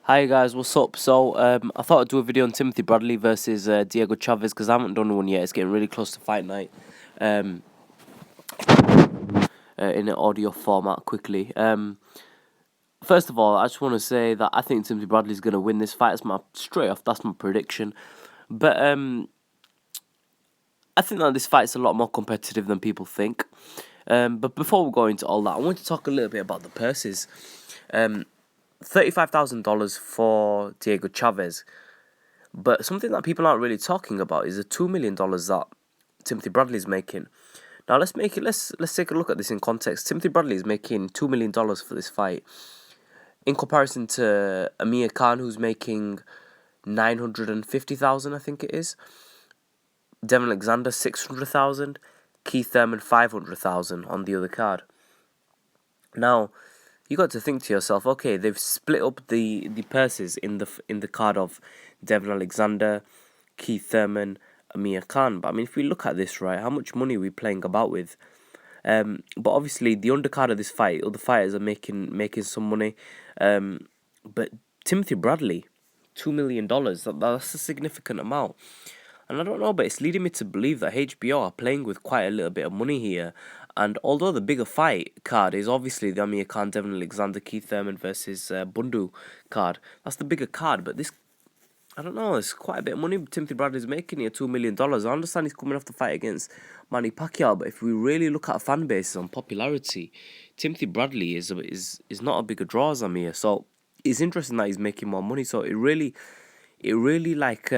Hi guys, what's up? I thought I'd do a video on Timothy Bradley versus Diego Chaves because I haven't done one yet. It's getting really close to fight night. Um, in an audio format quickly. First of all, I just want to say that I think Timothy Bradley's gonna win this fight. That's my prediction. But I think that this fight's a lot more competitive than people think. But before we go into all that, I want to talk a little bit about the purses. $35,000 for Diego Chaves. But something that people aren't really talking about is the $2 million that Timothy Bradley's making. Now let's take a look at this in context. Timothy Bradley is making $2 million for this fight, in comparison to Amir Khan, who's making 950,000, I think it is. Devin Alexander 600,000, Keith Thurman 500,000 on the other card. Now, you got to think to yourself, okay, they've split up the purses in the card of Devin Alexander, Keith Thurman, Amir Khan. But I mean, if we look at this, right, how much money are we playing about with? But obviously, the undercard of this fight, other fighters are making some money. But Timothy Bradley, $2 million, that's a significant amount. And I don't know, but it's leading me to believe that HBO are playing with quite a little bit of money here. And although the bigger fight card is obviously the Amir Khan, Devin Alexander, Keith Thurman versus Bundu card, that's the bigger card. But this, I don't know, it's quite a bit of money Timothy Bradley's making here, $2 million. I understand he's coming off the fight against Manny Pacquiao, but if we really look at fan bases on popularity, Timothy Bradley is not a bigger draw as Amir. So it's interesting that he's making more money. So it really like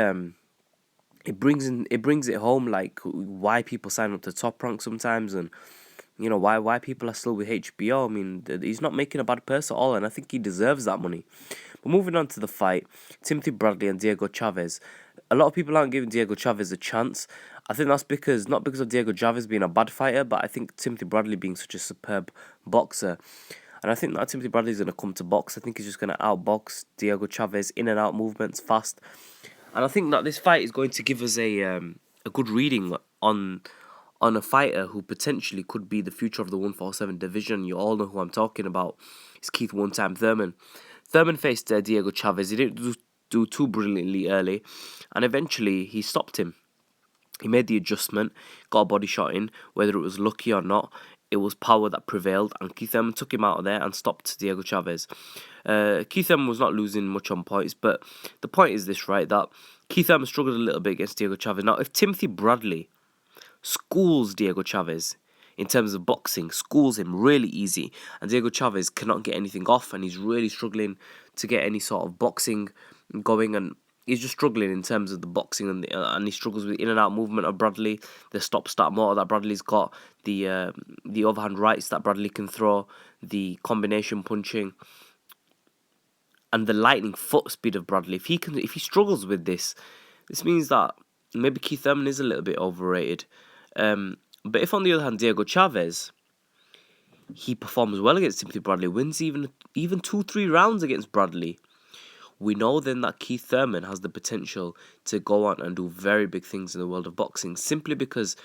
it brings it home, like why people sign up to Top Rank sometimes, and you know why people are still with HBO. I mean, he's not making a bad purse at all, and I think he deserves that money. But moving on to the fight, Timothy Bradley and Diego Chaves. A lot of people aren't giving Diego Chaves a chance. I think that's not because of Diego Chaves being a bad fighter, but I think Timothy Bradley being such a superb boxer. And I think that Timothy Bradley's going to come to box. I think he's just going to outbox Diego Chaves, in and out movements, fast. And I think that this fight is going to give us a good reading on a fighter who potentially could be the future of the 147 division. You all know who I'm talking about. It's Keith One-Time Thurman. Thurman faced Diego Chaves. He didn't do too brilliantly early, and eventually he stopped him. He made the adjustment, got a body shot in. Whether it was lucky or not, it was power that prevailed, and Keith Thurman took him out of there and stopped Diego Chaves. Keith Thurman was not losing much on points, but the point is this, right, that Keith Thurman struggled a little bit against Diego Chaves. Now, if Timothy Bradley schools Diego Chaves in terms of boxing, schools him really easy, and Diego Chaves cannot get anything off, and he's really struggling to get any sort of boxing going, and he's just struggling in terms of the boxing, and he struggles with in and out movement of Bradley, the stop start motor that Bradley's got, the overhand rights that Bradley can throw, the combination punching, and the lightning foot speed of Bradley. If he struggles with this means that maybe Keith Thurman is a little bit overrated. But if on the other hand Diego Chaves, he performs well against Timothy Bradley, wins even 2-3 rounds against Bradley, we know then that Keith Thurman has the potential to go on and do very big things in the world of boxing, simply because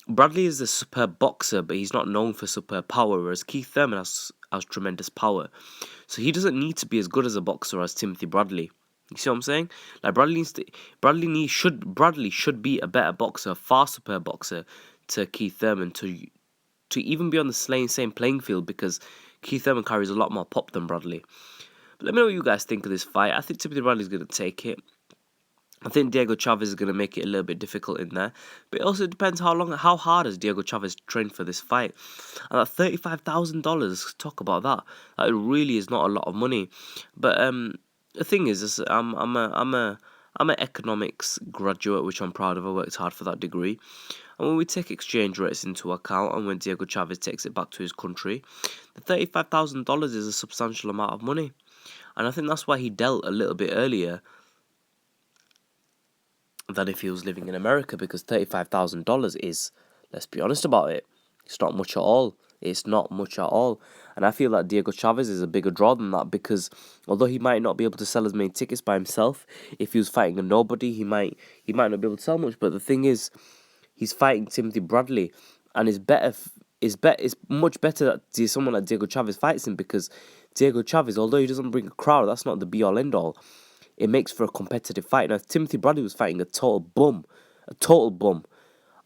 Bradley is a superb boxer, but he's not known for superb power, whereas Keith Thurman has tremendous power. So he doesn't need to be as good as a boxer as Timothy Bradley. You see what I'm saying? Like Bradley should be a better boxer, far superb boxer to Keith Thurman to even be on the same playing field, because Keith Thurman carries a lot more pop than Bradley. But let me know what you guys think of this fight. I think Timothy Bradley's going to take it. I think Diego Chaves is going to make it a little bit difficult in there. But it also depends how hard has Diego Chaves trained for this fight. And that $35,000, talk about that. That really is not a lot of money. But the thing is I'm an economics graduate, which I'm proud of. I worked hard for that degree. And when we take exchange rates into account, and when Diego Chaves takes it back to his country, the $35,000 is a substantial amount of money. And I think that's why he dealt a little bit earlier than if he was living in America, because $35,000 is, let's be honest about it, it's not much at all. It's not much at all. And I feel that Diego Chaves is a bigger draw than that, because although he might not be able to sell as many tickets by himself, if he was fighting a nobody, he might not be able to sell much. But the thing is, he's fighting Timothy Bradley, and it's much better that someone like Diego Chaves fights him, because Diego Chaves, although he doesn't bring a crowd, that's not the be-all, end-all. It makes for a competitive fight. Now, if Timothy Bradley was fighting a total bum,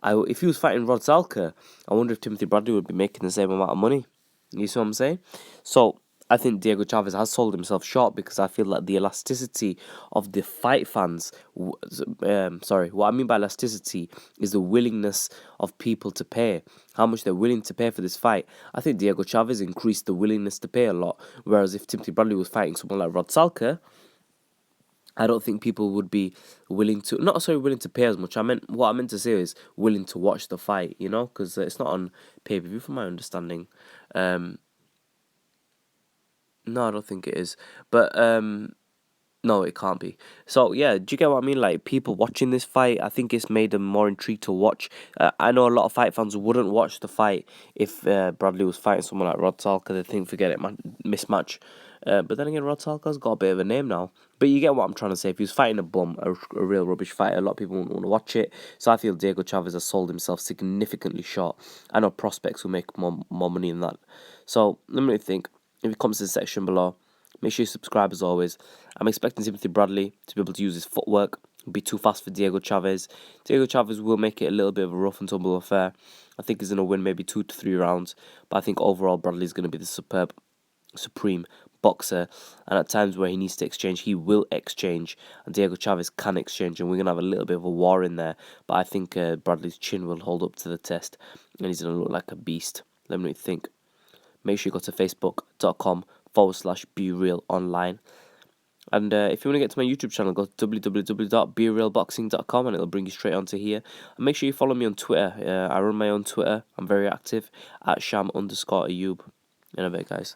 if he was fighting Rod Salka, I wonder if Timothy Bradley would be making the same amount of money. You see what I'm saying? So I think Diego Chaves has sold himself short because I feel like the elasticity of the fight fans. What I mean by elasticity is the willingness of people to pay. How much they're willing to pay for this fight. I think Diego Chaves increased the willingness to pay a lot. Whereas if Timothy Bradley was fighting someone like Rod Salka, I don't think people would be willing to, not necessarily willing to pay as much. What I meant to say is willing to watch the fight, because it's not on pay-per-view from my understanding. No, I don't think it is. But no, it can't be. So yeah, do you get what I mean? Like, people watching this fight, I think it's made them more intrigued to watch. I know a lot of fight fans wouldn't watch the fight if Bradley was fighting someone like Rod Salka. They think, forget it, man, mismatch. But then again, Rod Salka's got a bit of a name now. But you get what I'm trying to say. If he was fighting a bum, a real rubbish fighter, a lot of people wouldn't want to watch it. So I feel Diego Chaves has sold himself significantly short. I know prospects will make more money than that. So let me think. If you comment in the section below, make sure you subscribe as always. I'm expecting Timothy Bradley to be able to use his footwork, be too fast for Diego Chaves. Diego Chaves will make it a little bit of a rough and tumble affair. I think he's going to win maybe 2 to 3 rounds, but I think overall Bradley's going to be the supreme boxer, and at times where he needs to exchange, he will exchange, and Diego Chaves can exchange, and we're going to have a little bit of a war in there, but I think Bradley's chin will hold up to the test, and he's going to look like a beast. Let me think. Make sure you go to facebook.com/BeRealOnline. And if you want to get to my YouTube channel, go to www.berealboxing.com and it'll bring you straight onto here. And make sure you follow me on Twitter. I run my own Twitter. I'm very active at Sham_Ayub. In a bit, guys.